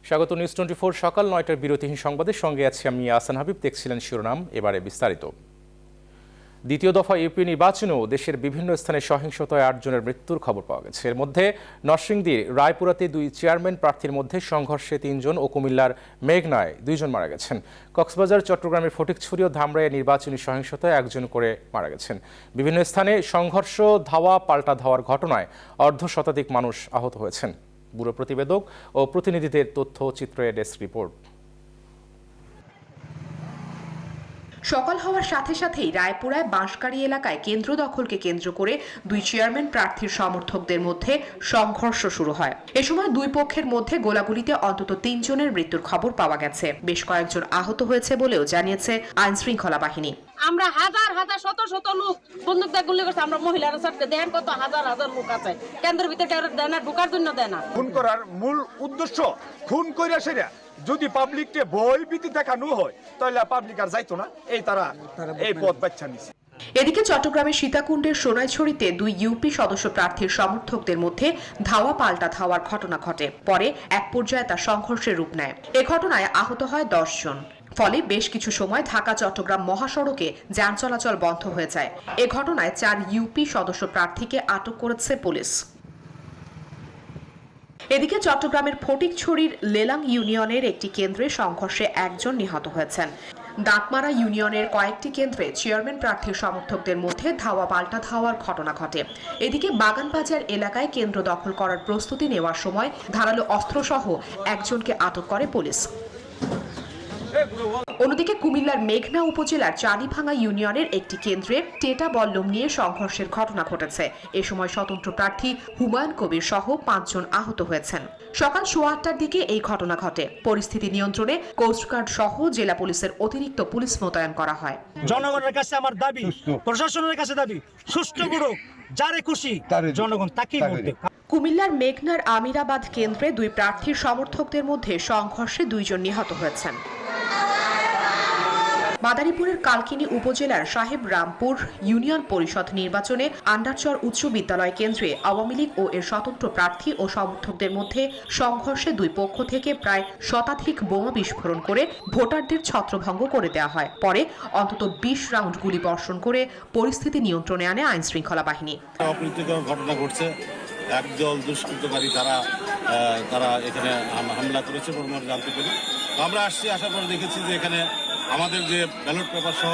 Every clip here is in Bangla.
স্বাগত নিউজ 24 সকাল ৯টার বিরতিহীন সংবাদের সঙ্গে আছি আমি আহসান হাবিব। দেখছিলেন শিরোনাম, এবারে বিস্তারিত। দ্বিতীয় দফা ইউপি নির্বাচনেও দেশের বিভিন্ন স্থানে সহিংসতায় ৮ জনের মৃত্যুর খবর পাওয়া গেছে। এর মধ্যে নরসিংদীর রায়পুরাতে 2 চেয়ারম্যান প্রার্থীর মধ্যে সংঘর্ষে 3 জন ও কুমিল্লার মেঘনায় 2 জন মারা গেছেন। কক্সবাজার, চট্টগ্রামের ফটিকছড়ি ও ধামরাইয়ে নির্বাচনী সহিংসতায় 1 জন করে মারা গেছেন। বিভিন্ন স্থানে সংঘর্ষ, ধাওয়া পাল্টা ধাওয়ার ঘটনায় অর্ধশতাধিক মানুষ আহত হয়েছেন। ব্যুরো প্রতিবেদক ও প্রতিনিধিদের তথ্য চিত্রে ডেস্ক রিপোর্ট। সকাল হওয়ার সাথে সাথেই রায়পুরায় বাঁশগাড়ি এলাকায় কেন্দ্র দখলকে কেন্দ্র করে 2 চেয়ারম্যান প্রার্থীর সমর্থকদের মধ্যে সংঘর্ষ শুরু হয়। এ সময় 2 পক্ষের মধ্যে গোলাগুলিতে অন্তত 3 জনের মৃত্যুর খবর পাওয়া গেছে। বেশ কয়েকজন আহত হয়েছে বলেও জানিয়েছে আইন শৃঙ্খলা বাহিনী। আমরা হাজার হাজার শত শত লোক বন্দুক দিয়ে গুলি করছে। আমরা মহিলারা সাথে দেখেন কত হাজার হাজার লোক আছে কেন্দ্রের ভিতরে, দেয় না, ঢুকার জন্য দেয় না। খুন করার মূল উদ্দেশ্য খুন কইরা সেরা যদি পাবলিককে ভয় ভীতি দেখানো হয় তাহলে পাবলিক আর যাইতো না। এই পথ বাচ্চা নিছে। এদিকে চট্টগ্রামের সীতাকুণ্ডের সোনাইছড়িতে 2 ইউপি সদস্য প্রার্থীর সমর্থকদের মধ্যে ধাওয়া পাল্টা ধাওয়ার ঘটনা ঘটে। পরে এক পর্যায়ে তা সংঘর্ষের রূপ নেয়। এ ঘটনায় আহত হয় 10 জন। ফলে বেশ কিছু সময় ঢাকা চট্টগ্রাম মহাসড়কে যান চলাচল বন্ধ হয়ে যায়। এ ঘটনায় 4 ইউপি সদস্য প্রার্থীকে আটক করেছে পুলিশ। এদিকে চট্টগ্রামের ফটিকছড়ির লেলাং ইউনিয়নের একটি কেন্দ্রে সংঘর্ষে 1 জন নিহত হয়েছেন। দাঁতমারা ইউনিয়নের কয়েকটি কেন্দ্রে চেয়ারম্যান প্রার্থীর সমর্থকদের মধ্যে ধাওয়া পাল্টা ধাওয়ার ঘটনা ঘটে। এদিকে বাগানবাজার এলাকায় কেন্দ্র দখল করার প্রস্তুতি নেওয়ার সময় ধারালো অস্ত্রসহ 1 জনকে আটক করে পুলিশ। অন্যদিকে কুমিল্লার মেঘনা উপজেলার চাঁদিভাঙ্গা ইউনিয়নের একটি কেন্দ্রে টেটা বল্লম নিয়ে সংঘর্ষের ঘটনা ঘটেছে। এ সময় স্বতন্ত্র প্রার্থী হুমায়ুন কবির সহ 5 জন আহত হয়েছেন। সকাল 8:15টার দিকে এই ঘটনা ঘটে। পরিস্থিতি নিয়ন্ত্রণে কোস্টগার্ড সহ জেলা পুলিশের অতিরিক্ত পুলিশ মোতায়েন করা হয়। জনগণের কাছে আমার দাবি, প্রশাসনের কাছে দাবি, সুষ্ঠু করুক, যারে খুশি জনগণ তাকেই ভোট দেবে। কুমিল্লার মেঘনার আমিরাবাদ কেন্দ্রে 2 প্রার্থীর সমর্থকদের মধ্যে সংঘর্ষে 2 জন নিহত হয়েছেন। মাদারীপুরের কালকিনি উপজেলার সাহেব রামপুর ইউনিয়ন পরিষদ নির্বাচনে আন্ডারচর উচ্চ বিদ্যালয় কেন্দ্রে আওয়ামী লীগ ও এর স্বতন্ত্র প্রার্থী ও সমর্থকদের মধ্যে সংঘর্ষে 2 পক্ষ থেকে প্রায় শতাধিক বোমা বিস্ফোরণ করে ভোটারদের ছত্রভঙ্গ করে দেওয়া হয়। পরে অন্তত 20 রাউন্ড গুলি বর্ষণ করে পরিস্থিতি নিয়ন্ত্রণে আনে আইন শৃঙ্খলা বাহিনী। অপ্রীতিকর ঘটনা ঘটছে। একদল দুষ্কৃতকারী তারা এখানে হামলা করেছে বলে আমরা জানতে পারি। আমরা আসছি, আসার পরে দেখেছি যে এখানে আমাদের যে ব্যালট পেপার সহ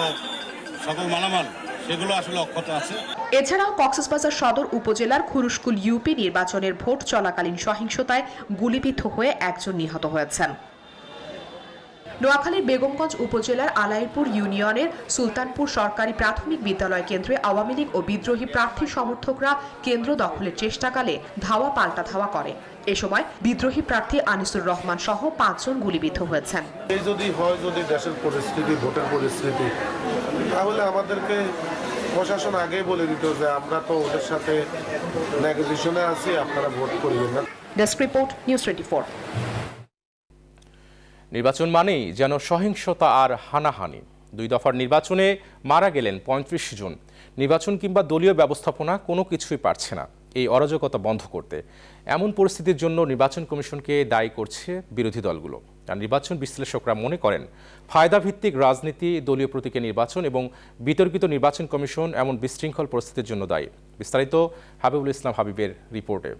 সকল মালামাল সেগুলো আসলে অক্ষত আছে। এছাড়াও কক্সবাজার সদর উপজেলার খুরুশকুল ইউপি নির্বাচনের ভোট চলাকালীন সহিংসতায় গুলিবিদ্ধ হয়ে 1 জন নিহত হয়েছেন। নোয়াখালীর বেগমগঞ্জ উপজেলার আলাইরপুর ইউনিয়নের সুলতানপুর সরকারি প্রাথমিক বিদ্যালয় কেন্দ্রে আওয়ামী লীগ ও বিদ্রোহী প্রার্থী সমর্থকরা কেন্দ্র দখলের চেষ্টাকালে ধাওয়া পাল্টা ধাওয়া করে। এ সময় বিদ্রোহী প্রার্থী আনিসুর রহমান সহ 5 জন গুলিবিদ্ধ হয়েছেন। যদি দেশের পরিস্থিতি, ভোটের পরিস্থিতি, তাহলে আমাদেরকে প্রশাসন আগেই বলে দিত যে আমরা তো ওদের সাথে নেগোসিয়েশনে আছি, আপনারা ভোট করিবেন না। Desk report, news 24। নির্বাচন মানেই যেন সহিংসতা আর হানাহানি। 2 দফার নির্বাচনে মারা গেলেন 35 জন। নির্বাচন কিংবা দলীয় ব্যবস্থাপনা কোনো কিছুই পারছে না এই অরাজকতা বন্ধ করতে। এমন পরিস্থিতির জন্য নির্বাচন কমিশনকে দায়ী করছে বিরোধী দলগুলো। আর নির্বাচন বিশ্লেষকরা মনে করেন ফায়দাভিত্তিক রাজনীতি, দলীয় প্রতীকে নির্বাচন এবং বিতর্কিত নির্বাচন কমিশন এমন বিশৃঙ্খল পরিস্থিতির জন্য দায়ী। বিস্তারিত হাবিবুল ইসলাম হাবিবের রিপোর্টে।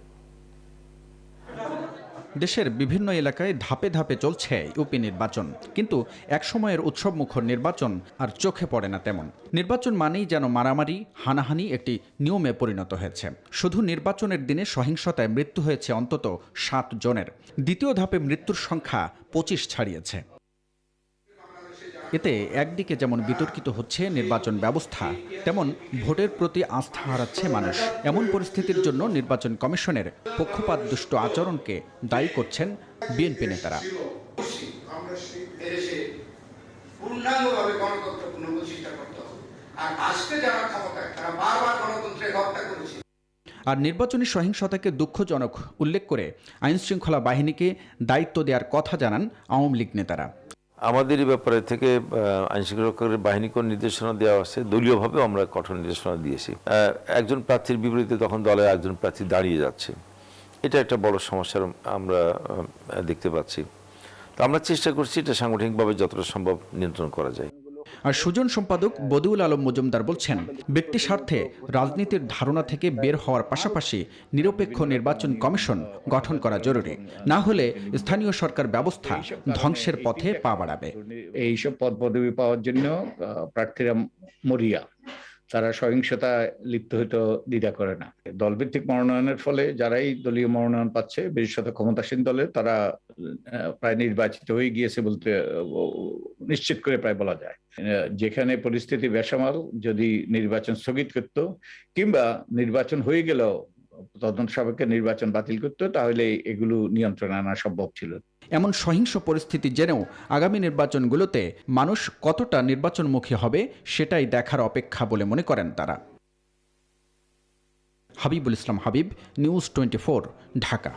দেশের বিভিন্ন এলাকায় ধাপে ধাপে চলছে ইউপি নির্বাচন, কিন্তু একসময়ের উৎসবমুখর নির্বাচন আর চোখে পড়ে না তেমন। নির্বাচন মানেই যেন মারামারি, হানাহানি একটি নিয়মে পরিণত হয়েছে। শুধু নির্বাচনের দিনে সহিংসতায় মৃত্যু হয়েছে অন্তত 7 জনের। দ্বিতীয় ধাপে মৃত্যুর সংখ্যা 25 ছাড়িয়েছে। এতে একদিকে যেমন বিতর্কিত হচ্ছে নির্বাচন ব্যবস্থা, তেমন ভোটের প্রতি আস্থা হারাচ্ছে মানুষ। এমন পরিস্থিতির জন্য নির্বাচন কমিশনের পক্ষপাতদুষ্ট আচরণকে দায়ী করছেন বিএনপি নেতারা। আর নির্বাচনী সহিংসতাকে দুঃখজনক উল্লেখ করে আইন শৃঙ্খলা বাহিনীকে দায়িত্ব দেওয়ার কথা জানান আওয়ামী লীগ নেতারা। আমাদের এই ব্যাপারে থেকে আইনশৃঙ্খলা বাহিনীকে নির্দেশনা দেওয়া আছে, দলীয়ভাবে আমরা কঠোর নির্দেশনা দিয়েছি। একজন প্রার্থীর বিপরীতে তখন দলের একজন প্রার্থী দাঁড়িয়ে যাচ্ছে, এটা একটা বড় সমস্যার আমরা দেখতে পাচ্ছি। তো আমরা চেষ্টা করছি এটা সাংগঠনিকভাবে যতটা সম্ভব নিয়ন্ত্রণ করা যায়। আর সুজন সম্পাদক বদিউল আলম মজুমদার বলছেন, ব্যক্তি স্বার্থে রাজনীতির ধারণা থেকে বের হওয়ার পাশাপাশি নিরপেক্ষ নির্বাচন কমিশন গঠন করা জরুরি, না হলে স্থানীয় সরকার ব্যবস্থা ধ্বংসের পথে পা বাড়াবে। এইসব পদ পদবি পাওয়ার জন্য প্রার্থীরা মরিয়া, তারা সহিংসতা লিপ্ত হইতে দ্বিধা করে না। দলভিত্তিক মনোনয়নের ফলে যারাই দলীয় মনোনয়ন পাচ্ছে, বিশেষত ক্ষমতাসীন দলে, তারা প্রায় নির্বাচিত হয়ে গিয়েছে বলতে নিশ্চিত করে প্রায় বলা যায়। যেখানে পরিস্থিতি বেসামাল, যদি নির্বাচন স্থগিত করত কিংবা নির্বাচন হয়ে গেলেও তদন্ত সাপেক্ষে নির্বাচন বাতিল করতো, তাহলে এগুলো নিয়ন্ত্রণে আনা সম্ভব ছিল। এমন সহিংস পরিস্থিতি জেনেও আগামী নির্বাচনগুলোতে মানুষ কতটা নির্বাচনমুখী হবে সেটাই দেখার অপেক্ষা বলে মনে করেন তারা। হাবিবুল ইসলাম হাবিব, নিউজ 24, ঢাকা।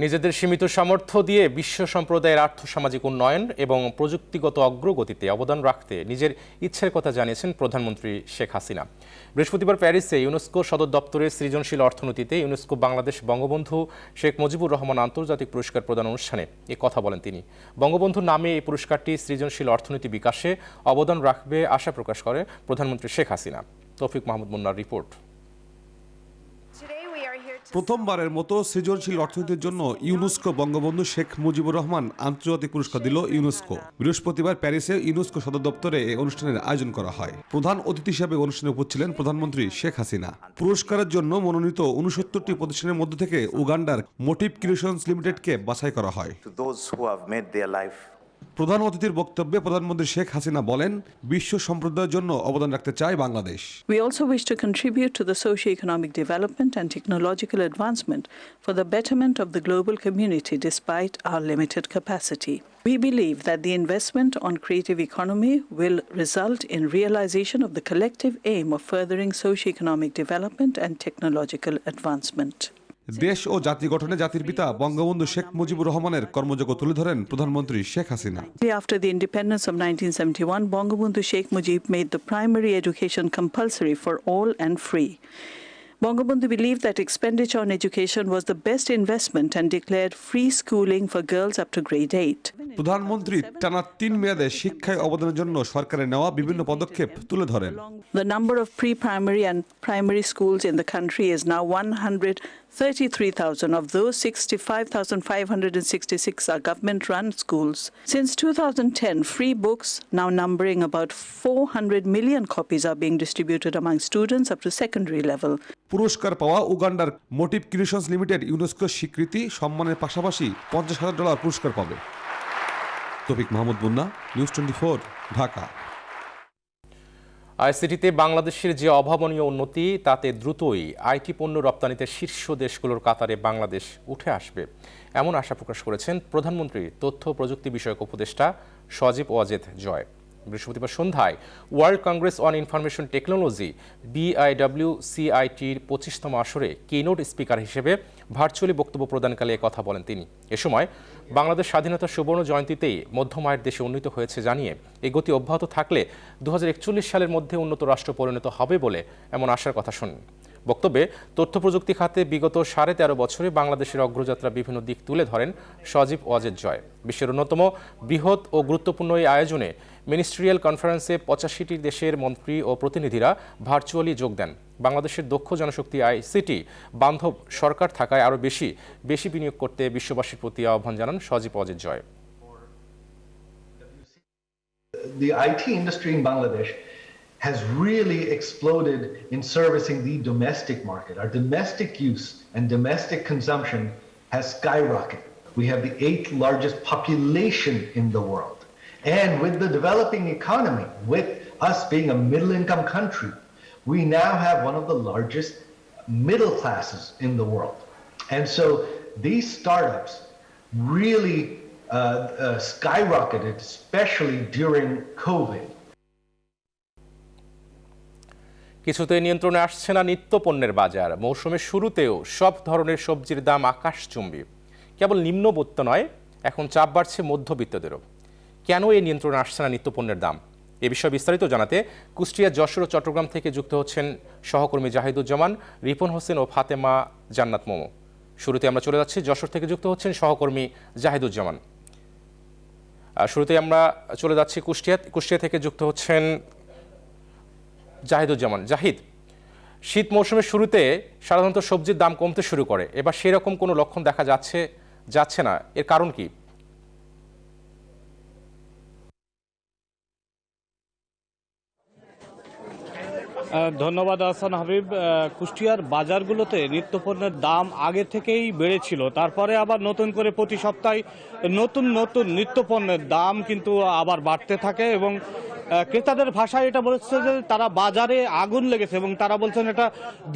নিজেদের সীমিত সামর্থ্য দিয়ে বিশ্ব সম্প্রদায়ের আর্থসামাজিক উন্নয়ন এবং প্রযুক্তিগত অগ্রগতিতে অবদান রাখতে নিজের ইচ্ছের কথা জানিয়েছেন প্রধানমন্ত্রী শেখ হাসিনা। বৃহস্পতিবার প্যারিসে ইউনেস্কো সদর দপ্তরের সৃজনশীল অর্থনীতিতে ইউনেস্কো বাংলাদেশ বঙ্গবন্ধু শেখ মুজিবুর রহমান আন্তর্জাতিক পুরস্কার প্রদান অনুষ্ঠানে এ কথা বলেন তিনি। বঙ্গবন্ধুর নামে এই পুরস্কারটি সৃজনশীল অর্থনীতি বিকাশে অবদান রাখবে আশা প্রকাশ করে প্রধানমন্ত্রী শেখ হাসিনা। তৌফিক মাহমুদ মুন্নার রিপোর্ট। প্রথমবারের মতো সৃজনশীল অর্থনীতির জন্য ইউনেস্কো বঙ্গবন্ধু শেখ মুজিবুর রহমান আন্তর্জাতিক পুরস্কার দিল ইউনেস্কো। বৃহস্পতিবার প্যারিসে ইউনেস্কো সদর দপ্তরে এই অনুষ্ঠানের আয়োজন করা হয়। প্রধান অতিথি হিসেবে অনুষ্ঠানে উপস্থিত ছিলেন প্রধানমন্ত্রী শেখ হাসিনা। পুরস্কারের জন্য মনোনীত 69টি প্রতিষ্ঠানের মধ্য থেকে উগান্ডার মোটিভ ক্রিয়েশনস লিমিটেডকে বাছাই করা হয়। প্রধান অতিথির বক্তব্যে প্রধানমন্ত্রী শেখ হাসিনা বলেন, বিশ্ব সম্প্রদায়ের জন্য অবদান রাখতে চায় Bangladesh. We also wish to contribute to the socio-economic development and technological advancement for the betterment of the global community despite our limited capacity. We believe that the investment on creative economy will result in realization of the collective aim of furthering socio-economic development and technological advancement. দেশ ও জাতি গঠনে জাতির পিতা বঙ্গবন্ধু শেখ মুজিবুর রহমানের কর্মযোগ্য তুলে ধরেন প্রধানমন্ত্রী Sheikh Hasina. After the independence of 1971, Bangabandhu Sheikh Mujib made the primary education compulsory for all and free. Bangabandhu believed that expenditure on education was the best investment and declared free schooling for girls up to grade 8. প্রধানমন্ত্রী টানা 3 মেয়াদে শিক্ষায় অবদানের জন্য সরকারের নেওয়া বিভিন্ন পদক্ষেপ তুলে ধরেন। The number of pre-primary and primary schools in the country is now 133,000. Of those, 65,566 are government-run schools. Since 2010, free books, now numbering about 400 million copies, are being distributed among students up to secondary level. পুরস্কার পাওয়া উগান্ডার মোটিভ ক্রিয়েশনস লিমিটেড ইউনেস্কো স্বীকৃতি সম্মানের পাশাপাশি $50,000 পুরস্কার পাবে। তৌফিক মাহমুদ মুন্না, নিউজ 24, ঢাকা। আইসিটিতে বাংলাদেশের যে অভাবনীয় উন্নতি, তাতে দ্রুতই আইটি পণ্য রপ্তানিতে শীর্ষ দেশগুলোর কাতারে বাংলাদেশ উঠে আসবে, এমন আশা প্রকাশ করেছেন প্রধানমন্ত্রী তথ্য প্রযুক্তি বিষয়ক উপদেষ্টা সজীব ওয়াজেদ জয়। বৃহস্পতিবার সন্ধ্যায় world congress on information technology BIWCITর 25তম আসরে কিনোট স্পিকার হিসেবে ভার্চুয়ালি বক্তব্য প্রদানকালে কথা বলেন তিনি। এ সময় বাংলাদেশ স্বাধীনতা সুবর্ণ জয়ন্তীতেই মধ্যম আয়ের দেশে উন্নীত হয়েছে জানিয়ে এই গতি অব্যাহত থাকলে 2041 সালের মধ্যে উন্নত রাষ্ট্র পরিণত হবে বলে এমন আশার কথা শোনেন। বক্তব্যে তথ্য প্রযুক্তি খাতে বিগত 13.5 বছরে বাংলাদেশের অগ্রযাত্রা বিভিন্ন দিক তুলে ধরেন সজীব ওয়াজেদ জয়। বিশ্বের অন্যতম বৃহৎ ও গুরুত্বপূর্ণ এই আয়োজনে মিনিস্ট্রিয়াল কনফারেন্সে 85টি দেশের মন্ত্রী ও প্রতিনিধিরা ভার্চুয়ালি যোগ দেন। বাংলাদেশের দক্ষ জনশক্তি আইসিটি বান্ধব সরকার থাকায় আরও বেশি বিনিয়োগ করতে বিশ্ববাসীর প্রতি আহ্বান জানান Sajeeb Wazed Joy. The IT industry in Bangladesh has really exploded in servicing the domestic market. Our domestic use and domestic consumption has skyrocketed. We have the 8th largest population in the world. And with the developing economy, with us being a middle-income country, we now have one of the largest middle classes in the world. And so these startups really skyrocketed, especially during COVID. কিছুতে নিয়ন্ত্রণে আসছে না নিত্য পণ্যের বাজার। মৌসুমের শুরুতেও সব ধরনের সবজির দাম আকাশচুম্বী। কেবল নিম্নবিত্ত নয়, এখন চাপ বাড়ছে মধ্যবিত্তদেরও। কেন এই নিয়ন্ত্রণে আসছে না নিত্য পণ্যের দাম, এ বিষয়ে বিস্তারিত জানাতে কুষ্টিয়া, যশোর ও চট্টগ্রাম থেকে যুক্ত হচ্ছেন সহকর্মী জাহিদুজ্জামান, রিপন হোসেন ও ফাতেমা জান্নাত মোমো। শুরুতে আমরা চলে যাচ্ছি যশোর থেকে যুক্ত হচ্ছেন সহকর্মী জাহিদুজ্জামান। শুরুতে আমরা চলে যাচ্ছি কুষ্টিয়া থেকে যুক্ত হচ্ছেন জাহিদুজ্জামান। জাহিদ, শীত মৌসুমের শুরুতে সাধারণত সবজির দাম কমতে শুরু করে, এবার সেরকম কোনো লক্ষণ দেখা যাচ্ছে না, এর কারণ কি? ধন্যবাদ আহসান হাবিব। কুষ্টিয়ার বাজারগুলোতে নিত্যপণ্যের দাম আগে থেকেই বেড়েছিল, তারপরে আবার নতুন করে প্রতি সপ্তাহে নতুন নতুন নিত্যপণ্যের দাম কিন্তু আবার বাড়তে থাকে এবং ক্রেতাদের ভাষায় এটা বলেছে যে তারা বাজারে আগুন লেগেছে এবং তারা বলছেন এটা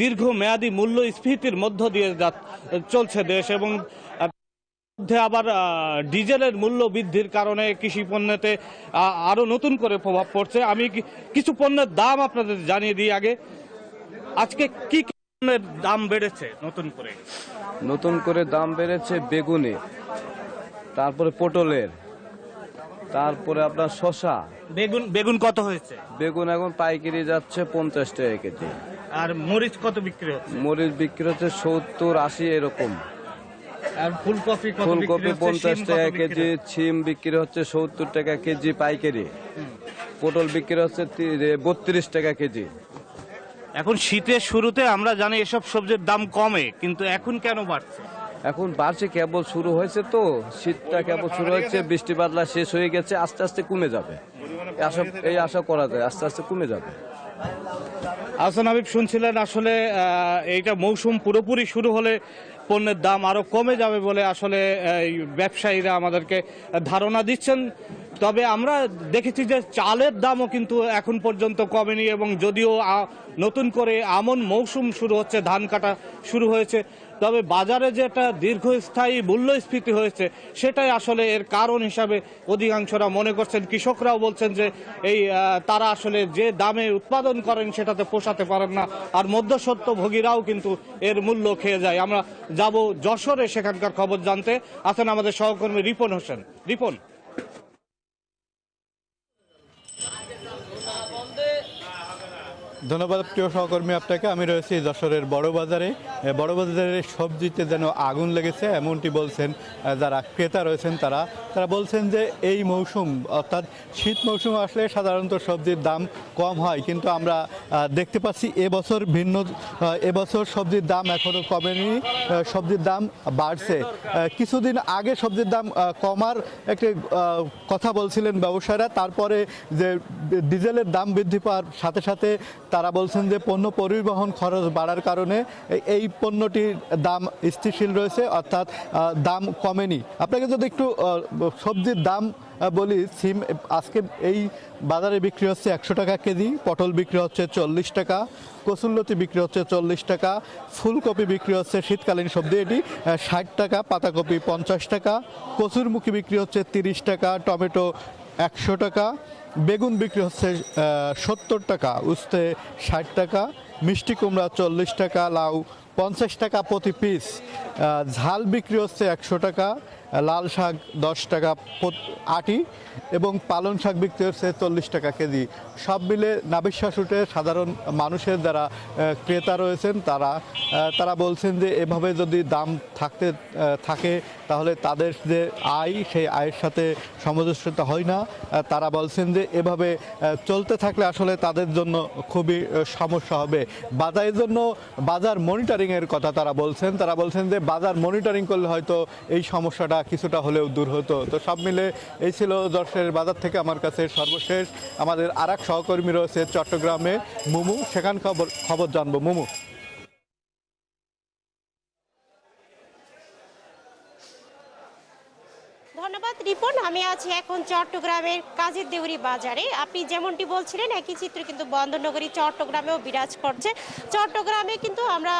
দীর্ঘমেয়াদী মূল্যস্ফীতির মধ্য দিয়ে চলছে দেশ এবং আবার ডিজেলের মূল্য বৃদ্ধির কারণে কৃষি পণ্যতে আরো নতুন করে প্রভাব পড়ছে। আমি কিছু পণ্যের দাম আপনাদের জানিয়ে দিই আগে। আজকে কি পণ্যের দাম বেড়েছে নতুন করে দাম বেড়েছে বেগুনের, তারপরে পটলের, তারপরে আপনার শসা। বেগুন কত হয়েছে? বেগুন এখন পাইকারি যাচ্ছে 50 টাকা কেজি। আর মরিচ কত বিক্রি হচ্ছে? মরিচ বিক্রি হচ্ছে 70-80 এরকম। আর ফুলকপি 50 টাকা কেজি। সিম বিক্রি হচ্ছে 70 টাকা কেজি পাইকারি। পটল বিক্রি হচ্ছে 32 টাকা কেজি। এখন শীতের শুরুতে আমরা জানি এসব সবজির দাম কমে, কিন্তু এখন কেন বাড়ছে? এখন বাড়ছে, কেবল শুরু হয়েছে তো, শীতটা কেবল শুরু হয়েছে, বৃষ্টি বাদলা শেষ হয়ে গেছে, আস্তে আস্তে কমে যাবে এই আশা করা যায়, আস্তে আস্তে কমে যাবে। আহসান হাবিব শুনছিলেন, আসলে এইটা মৌসুম পুরোপুরি শুরু হলে পণ্যের দাম আরো কমে যাবে বলে আসলে ব্যবসায়ীরা আমাদেরকে ধারণা দিচ্ছেন। তবে আমরা দেখেছি যে চালের দামও কিন্তু এখন পর্যন্ত কমেনি এবং যদিও নতুন করে আমন মৌসুম শুরু হচ্ছে, ধান কাটা শুরু হয়েছে, তবে বাজারে যে একটা দীর্ঘস্থায়ী মূল্যস্ফীতি হয়েছে সেটাই আসলে এর কারণ হিসাবে অধিকাংশরা মনে করছেন। কৃষকরাও বলছেন যে তারা আসলে যে দামে উৎপাদন করেন সেটাতে পোষাতে পারেন না, আর মধ্যস্বত্বভোগীরাও কিন্তু এর মূল্য খেয়ে যায়। আমরা যাব যশোরে, সেখানকার খবর জানতে আছেন আমাদের সহকর্মী রিপন হোসেন। রিপন। ধন্যবাদ প্রিয় সহকর্মী আপনাকে। আমি রয়েছি যশোরের বড় বাজারে সবজিতে যেন আগুন লেগেছে এমনটি বলছেন যারা ক্রেতা রয়েছেন। তারা বলছেন যে এই মৌসুম অর্থাৎ শীত মৌসুম আসলে সাধারণত সবজির দাম কম হয়, কিন্তু আমরা দেখতে পাচ্ছি এবছর সবজির দাম এখনও কমেনি, সবজির দাম বাড়ছে। কিছুদিন আগে সবজির দাম কমার একটি কথা বলছিলেন ব্যবসায়ীরা, তারপরে যে ডিজেলের দাম বৃদ্ধি পাওয়ার সাথে সাথে তারা বলছেন যে পণ্য পরিবহন খরচ বাড়ার কারণে এই পণ্যটির দাম স্থিতিশীল রয়েছে, অর্থাৎ দাম কমেনি। আপনাকে যদি একটু সবজির দাম বলি, সিম আজকে এই বাজারে বিক্রি হচ্ছে 100 টাকা কেজি, পটল বিক্রি হচ্ছে 40 টাকা, কচুরলতি বিক্রি হচ্ছে 40 টাকা, ফুলকপি বিক্রি হচ্ছে শীতকালীন সবজি এটি 60 টাকা, পাতাকপি 50 টাকা, কচুরমুখী বিক্রি হচ্ছে 30 টাকা, টমেটো 100 টাকা, বেগুন বিক্রি হচ্ছে 70 টাকা, উস্তে 60 টাকা, মিষ্টি কুমড়া 40 টাকা, লাউ 50 টাকা প্রতি পিস, ঝাল বিক্রি হচ্ছে 100 টাকা, লাল শাক 10 টাকা আটি এবং পালং শাক বিক্রি হচ্ছে 40 টাকা কেজি। সব মিলে নাবিশ্বাস উঠে সাধারণ মানুষের যারা ক্রেতা রয়েছেন তারা বলছেন যে এভাবে যদি দাম থাকে তাহলে তাদের যে আয় সেই আয়ের সাথে সামঞ্জস্যতা হয় না। তারা বলছেন যে এভাবে চলতে থাকলে আসলে তাদের জন্য খুবই সমস্যা হবে। বাজারের জন্য বাজার মনিটরিংয়ের কথা তারা বলছেন যে বাজার মনিটরিং করলে হয়তো এই সমস্যাটা কিছুটা হলেও দূর হতো। তো সব মিলে এই ছিল যশোরের বাজার থেকে আমার কাছে সর্বশেষ। আমাদের আরেক সহকর্মী রয়েছে চট্টগ্রামে, মুমু, সেখান খবর জানবো। মুমু। ধন্যবাদ রিপন। আমি আছি এখন চট্টগ্রামের কাজের দেউরি বাজারে। আপনি যেমনটি বলছিলেন একই চিত্র কিন্তু বন্দরনগরী চট্টগ্রামেও বিরাজ করছে। চট্টগ্রামে কিন্তু আমরা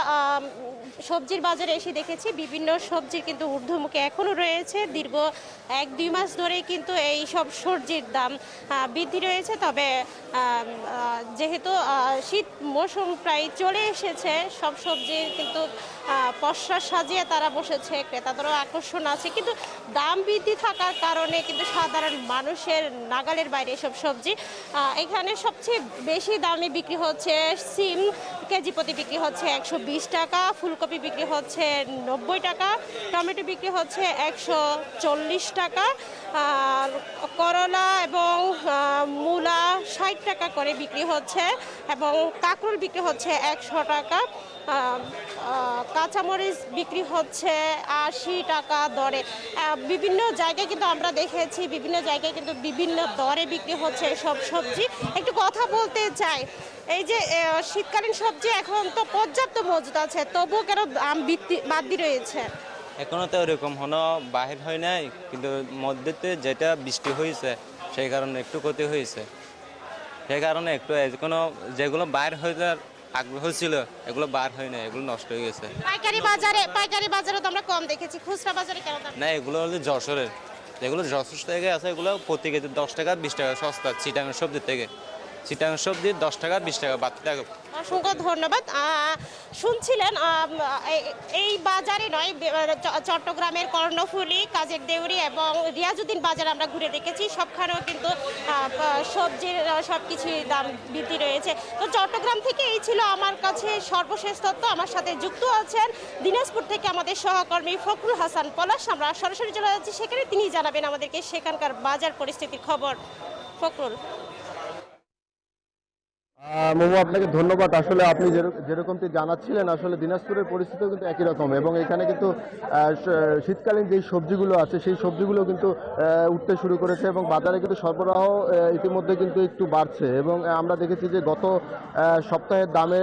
সবজির বাজারে এসে দেখেছি বিভিন্ন সবজির কিন্তু ঊর্ধ্বমুখে এখনও রয়েছে। দীর্ঘ 1-2 মাস ধরে কিন্তু এই সব সবজির দাম বৃদ্ধি রয়েছে। তবে যেহেতু শীত মৌসুম প্রায় চলে এসেছে, সব সবজির কিন্তু পসরা সাজিয়ে তারা বসেছে, ক্রেতাদেরও আকর্ষণ আছে, কিন্তু দাম বৃদ্ধি থাকার কারণে কিন্তু সাধারণ মানুষের নাগালের বাইরে এসব সবজি। এখানে সবচেয়ে বেশি দামে বিক্রি হচ্ছে সিম কেজি প্রতি বিক্রি হচ্ছে 120 টাকা, ফুলকপি বিক্রি হচ্ছে 90 টাকা, টমেটো বিক্রি হচ্ছে 140 টাকা, আর করলা এবং মূলা 60 টাকা করে বিক্রি হচ্ছে এবং কাঁকরোল বিক্রি হচ্ছে 100 টাকা, কাঁচামরিচ বিক্রি হচ্ছে 80 টাকা দরে। বিভিন্ন জায়গায় কিন্তু আমরা দেখেছি বিভিন্ন জায়গায় কিন্তু বিভিন্ন দরে বিক্রি হচ্ছে সব সবজি। একটু কথা বলতে চাই, এই যে শীতকালীন সবজি এখন তো পর্যাপ্ত মজুদ আছে, তবুও কেন দাম বাড়তি রয়েছে? এখনো তো ওরকম হনো বাহির হয় নাই, কিন্তু মধ্যে যেটা বৃষ্টি হয়েছে সেই কারণে একটু ক্ষতি হয়েছে, সেই কারণে একটু এখনো যেগুলো বাইর হয়ে যাওয়ার আগ্রহ ছিল এগুলো বার হয় না, এগুলো নষ্ট হয়ে গেছে। পাইকারি বাজারে তো আমরা কম দেখেছি, খুচরা বাজারে কেন দাম? না, এগুলো হলো যশোরের, যেগুলো যশোর থেকে আছে এগুলো প্রতি কেজি 10 টাকা 20 টাকা সস্তা। চিটাগাং সবজির থেকে চিটাগাং সবজি 10 টাকা 20 টাকা বাড়তি টাকা। অসংখ্য ধন্যবাদ। শুনছিলেন এই বাজারে নয়, চট্টগ্রামের কর্ণফুলী, কাজের দেউরি এবং রিয়াজউদ্দিন বাজার আমরা ঘুরে দেখেছি, সবখানেও কিন্তু সবজির সব কিছুই দাম বৃদ্ধি রয়েছে। তো চট্টগ্রাম থেকে এই ছিল আমার কাছে সর্বশেষ তথ্য। আমার সাথে যুক্ত আছেন দিনাজপুর থেকে আমাদের সহকর্মী ফখরুল হাসান পলাশ। আমরা সরাসরি চলে যাচ্ছি সেখানে, তিনি জানাবেন আমাদেরকে সেখানকার বাজার পরিস্থিতির খবর। ফখরুল। মোমো, আপনাকে ধন্যবাদ। আসলে আপনি যেরকমটি জানাচ্ছিলেন, আসলে দিনাজপুরের পরিস্থিতিও কিন্তু একই রকম এবং এখানে কিন্তু শীতকালীন যেই সবজিগুলো আছে সেই সবজিগুলো কিন্তু উঠতে শুরু করেছে এবং বাজারে কিন্তু সরবরাহ ইতিমধ্যে কিন্তু একটু বাড়ছে এবং আমরা দেখেছি যে গত সপ্তাহের দামে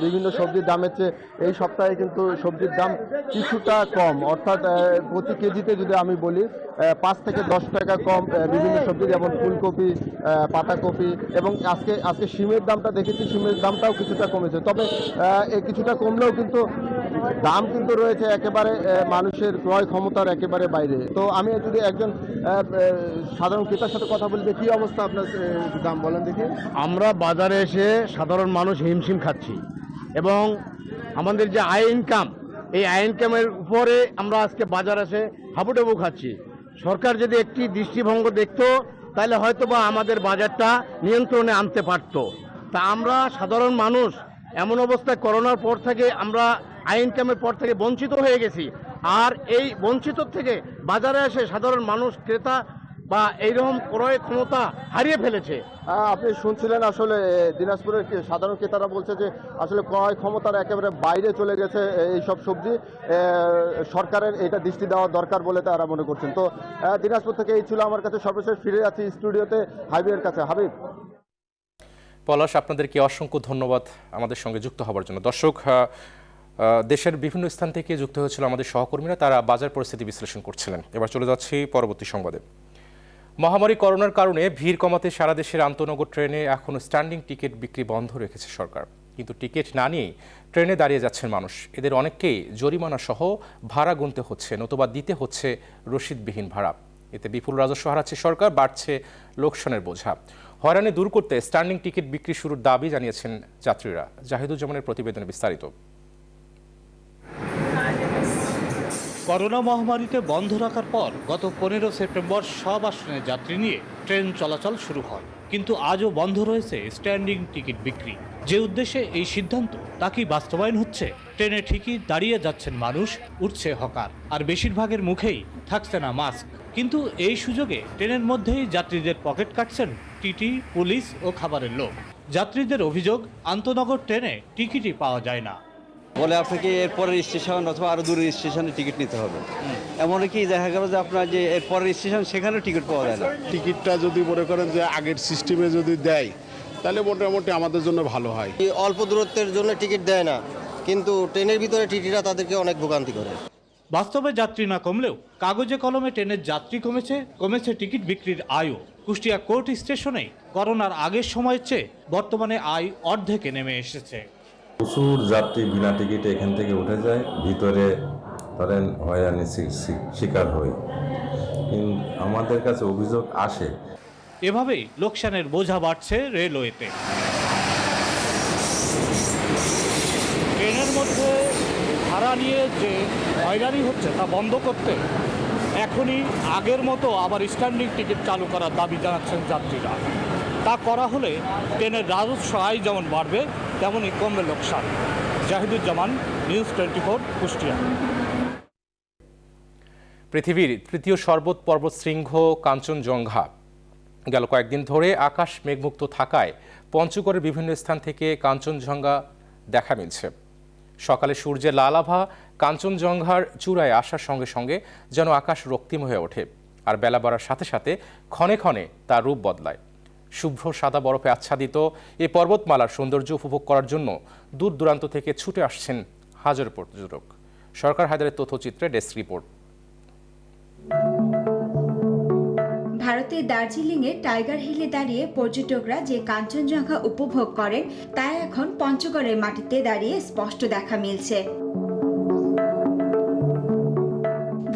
বিভিন্ন সবজির দামের চেয়ে এই সপ্তাহে কিন্তু সবজির দাম কিছুটা কম, অর্থাৎ প্রতি কেজিতে যদি আমি বলি 5 থেকে 10 টাকা কম বিভিন্ন সবজি, যেমন ফুলকপি, পাতাকপি এবং আজকে শিমের দামটা দেখেছি, শিমের দামটাও কিছুটা কমেছে। তবে কিছুটা কমলেও কিন্তু দাম কিন্তু রয়েছে একেবারে মানুষের ক্রয় ক্ষমতার একেবারে বাইরে। তো আমি যদি একজন সাধারণ ক্রেতার সাথে কথা বলি, কি অবস্থা আপনার দাম বলেন দেখি। আমরা বাজারে এসে সাধারণ মানুষ হিমশিম খাচ্ছি এবং আমাদের যে আয় ইনকাম, এই আয় ইনকামের উপরে আমরা আজকে বাজার এসে হাবুডুবু খাচ্ছি। সরকার যদি একটি দৃষ্টিভঙ্গ দেখতো তাহলে হয়তো বা আমাদের বাজারটা নিয়ন্ত্রণে আনতে পারতো। তা আমরা সাধারণ মানুষ এমন অবস্থায় করোনার পর থেকে আমরা আয় ইনকামের পর থেকে বঞ্চিত হয়ে গেছি, আর এই বঞ্চিত থেকে বাজারে এসে সাধারণ মানুষ ক্রেতা বা এইরকম ক্রয় ক্ষমতা হারিয়ে ফেলেছে। আপনি শুনছিলেন, আসলে দিনাজপুরের সাধারণ ক্রেতারা বলছে যে আসলে ক্রয় ক্ষমতার একেবারে বাইরে চলে গেছে এইসব সবজি, সরকারের এটা দৃষ্টি দেওয়া দরকার বলে তারা মনে করছেন। তো দিনাজপুর থেকে এই ছিল আমার কাছে সর্বশেষ। ফিরে যাচ্ছি স্টুডিওতে হাবিবের কাছে। হাবিব। পলাশ, আপনাদেরকে অসংখ্য ধন্যবাদ আমাদের সঙ্গে যুক্ত হওয়ার জন্য। দর্শক, দেশের বিভিন্ন স্থান থেকে যুক্ত হয়েছিল আমাদের সহকর্মীরা, তারা বাজার পরিস্থিতি বিশ্লেষণ করছিলেন। এবার চলে যাচ্ছি পরবর্তী সংবাদে। মহামারী করোনার কারণে ভিড় কমাতে সারা দেশের আন্তনগর ট্রেনে এখন স্ট্যান্ডিং টিকিট বিক্রি বন্ধ রেখেছে সরকার, কিন্তু টিকিট না নিয়েই ট্রেনে দাঁড়িয়ে যাচ্ছেন মানুষ। এদের অনেককেই জরিমানা সহ ভাড়া গুনতে হচ্ছে, নতুবা দিতে হচ্ছে রসিদবিহীন ভাড়া। এতে বিপুল রাজস্ব হারাচ্ছে সরকার, বাড়ছে লোকসানের বোঝা। হয়রানি দূর করতে স্ট্যান্ডিং টিকিট বিক্রি শুরুর দাবি জানিয়েছেন যাত্রীরা। জাহিদুজ্জামানের প্রতিবেদনে বিস্তারিত। করোনা মহামারীতে বন্ধ রাখার পর গত 15 সেপ্টেম্বর সব আসনের যাত্রী নিয়ে ট্রেন চলাচল শুরু হয়, কিন্তু আজও বন্ধ রয়েছে স্ট্যান্ডিং টিকিট বিক্রি। যে উদ্দেশ্যে এই সিদ্ধান্ত তা কি বাস্তবায়ন হচ্ছে? ট্রেনে ঠিকই দাঁড়িয়ে যাচ্ছেন মানুষ, উঠছে হকার, আর বেশিরভাগের মুখেই থাকছে না মাস্ক। কিন্তু এই সুযোগে ট্রেনের মধ্যেই যাত্রীদের পকেট কাটছেন টিটি, পুলিশ ও খাবারের লোক। যাত্রীদের অভিযোগ, আন্তনগর ট্রেনে টিকিটই পাওয়া যায় না। বলে আপনাকে এরপরের স্টেশন অথবা আরও দূরের স্টেশনে টিকিট নিতে হবে। এমনকি দেখা গেল যে আপনার যে এরপরের স্টেশন সেখানেও টিকিট পাওয়া যায় না। টিকিটটা যদি মনে করেন যে আগের সিস্টেমে যদি দেয় তাহলে মোটামুটি আমাদের জন্য ভালো হয়। অল্প দূরত্বের জন্য টিকিট দেয় না, কিন্তু ট্রেনের ভিতরে টিটিরা তাদেরকে অনেক ভোগান্তি করে। বাস্তবে যাত্রী না কমলেও কাগজে কলমে ট্রেনের যাত্রী কমেছে টিকিট বিক্রির আয়ও। কুষ্টিয়া কোর্ট স্টেশনে করোনার আগের সময়ের চেয়ে বর্তমানে আয় অর্ধেকে নেমে এসেছে। প্রচুর যাত্রী বিনা টিকিটে এখান থেকে উঠে যায়, ভিতরে ধরেন হয়রানি শিকার হই। আমাদের কাছে অভিযোগ আসে। এভাবেই লোকসানের বোঝা বাড়ছে রেলওয়েতে। ট্রেনের মধ্যে ভাড়া নিয়ে যে হয়রানি হচ্ছে তা বন্ধ করতে এখনই আগের মতো আবার স্ট্যান্ডিং টিকিট চালু করার দাবি জানাচ্ছেন যাত্রীরা। তা করা হলে ট্রেনের রাজস্ব আয় যেমন বাড়বে, তেমনই কমবে লোকসান। জাহিদুজ্জামান, নিউজ 24, কুষ্টিয়া। পৃথিবীর তৃতীয় সর্বোচ্চ পর্বতশৃঙ্গ কাঞ্চনজঙ্ঘা গেল কয়েকদিন ধরে আকাশ মেঘমুক্ত থাকায় পঞ্চগড়ের বিভিন্ন স্থান থেকে কাঞ্চনজঙ্ঘা দেখা মিলছে। সকালে সূর্যের লাল আভা কাঞ্চনজঙ্ঘার চূড়ায় আসার সঙ্গে সঙ্গে যেন আকাশ রক্তিম হয়ে ওঠে, আর বেলা বাড়ার সাথে সাথে ক্ষণে ক্ষণে তার রূপ বদলায়। শুভ্র সাদা বরফে আচ্ছাদিত এই পর্বতমালার সৌন্দর্য উপভোগ করার জন্য দূর দূরান্ত থেকে ছুটে আসছেন হাজার পর্যটক। সরকার হায়দারের তথ্যচিত্রে ডেস্ক রিপোর্ট। ভারতের দার্জিলিংয়ে টাইগার হিলে দাঁড়িয়ে পর্যটকরা যে কাঞ্চনজঙ্ঘা উপভোগ করেন তা এখন পঞ্চগড়ের মাটিতে দাঁড়িয়ে স্পষ্ট দেখা মিলছে।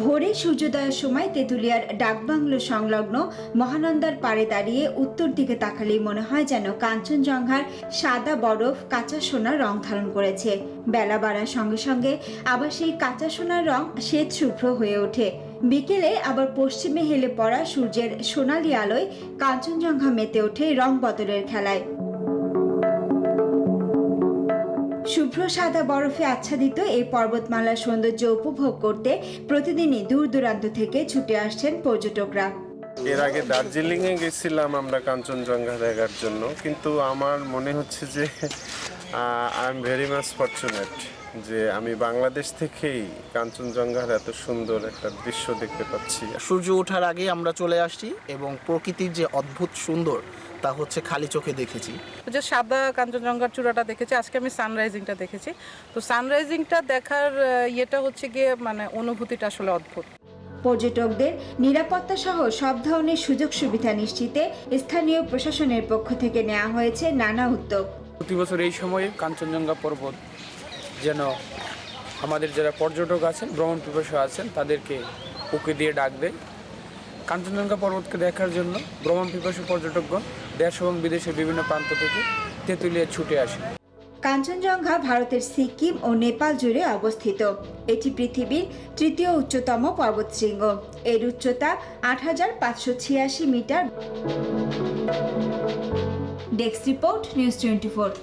ভোরে সূর্যোদয়ের সময় তেঁতুলিয়ার ডাকবাংলো সংলগ্ন মহানন্দার পাড়ে দাঁড়িয়ে উত্তর দিকে তাকালেই মনে হয় যেন কাঞ্চনজঙ্ঘার সাদা বরফ কাঁচা সোনার রং ধারণ করেছে। বেলা বাড়ার সঙ্গে সঙ্গে আবার সেই কাঁচা সোনার রং শ্বেত শুভ্র হয়ে ওঠে। বিকেলে আবার পশ্চিমে হেলে পড়া সূর্যের সোনালি আলোয় কাঞ্চনজঙ্ঘা মেতে ওঠে রং বদলের খেলায়। শুভ্র সাদা বরফে আচ্ছাদিত এই পর্বতমালার সৌন্দর্য উপভোগ করতে প্রতিদিনই দূর দূরান্ত থেকে ছুটে আসছেন পর্যটকরা। এর আগে দার্জিলিংয়ে গেছিলাম আমরা কাঞ্চনজঙ্ঘা দেখার জন্য, কিন্তু আমার মনে হচ্ছে যে I am very much fortunate যে আমি বাংলাদেশ থেকেই কাঞ্চনজঙ্ঘার এত সুন্দর একটা দৃশ্য দেখতে পাচ্ছি। সূর্য ওঠার আগে আমরা চলে আসছি এবং প্রকৃতির যে অদ্ভুত সুন্দর তা হচ্ছে খালি চোখে দেখেছি। যে সাদা কাঞ্চনজঙ্ঘার চূড়াটা দেখেছি, আজকে আমি সানরাইজিংটা দেখেছি। তো সানরাইজিংটা দেখার ইয়েটা হচ্ছে গিয়ে মানে অনুভূতিটা আসলে অদ্ভুত। পর্যটকদের নিরাপত্তা সহ সব ধরনের সুযোগ সুবিধা নিশ্চিতে স্থানীয় প্রশাসনের পক্ষ থেকে নেওয়া হয়েছে নানা উদ্যোগ। প্রতি বছর এই সময়ে কাঞ্চনজঙ্ঘা পর্বত যেন আমাদের যারা পর্যটক আছেন, ভ্রমণ পিপাসু আছেন, তাদেরকে উঁকি দিয়ে ডাক দেয়। কাঞ্চনজঙ্ঘা পর্বতকে দেখার জন্য ভ্রমণ পিপাসু পর্যটকগণ দেশ এবং বিদেশের বিভিন্ন প্রান্ত থেকে তেঁতুলিয়া ছুটে আসে। কাঞ্চনজঙ্ঘা ভারতের সিকিম ও নেপাল জুড়ে অবস্থিত। এটি পৃথিবীর তৃতীয় উচ্চতম পর্বতশৃঙ্গ। এর উচ্চতা ৮৫৮৬ মিটার। Desk report, news 24।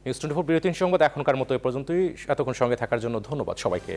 নিউজ 24 বিরতির সংবাদ এখনকার মতো এ পর্যন্তই। এতক্ষণ সঙ্গে থাকার জন্য ধন্যবাদ সবাইকে।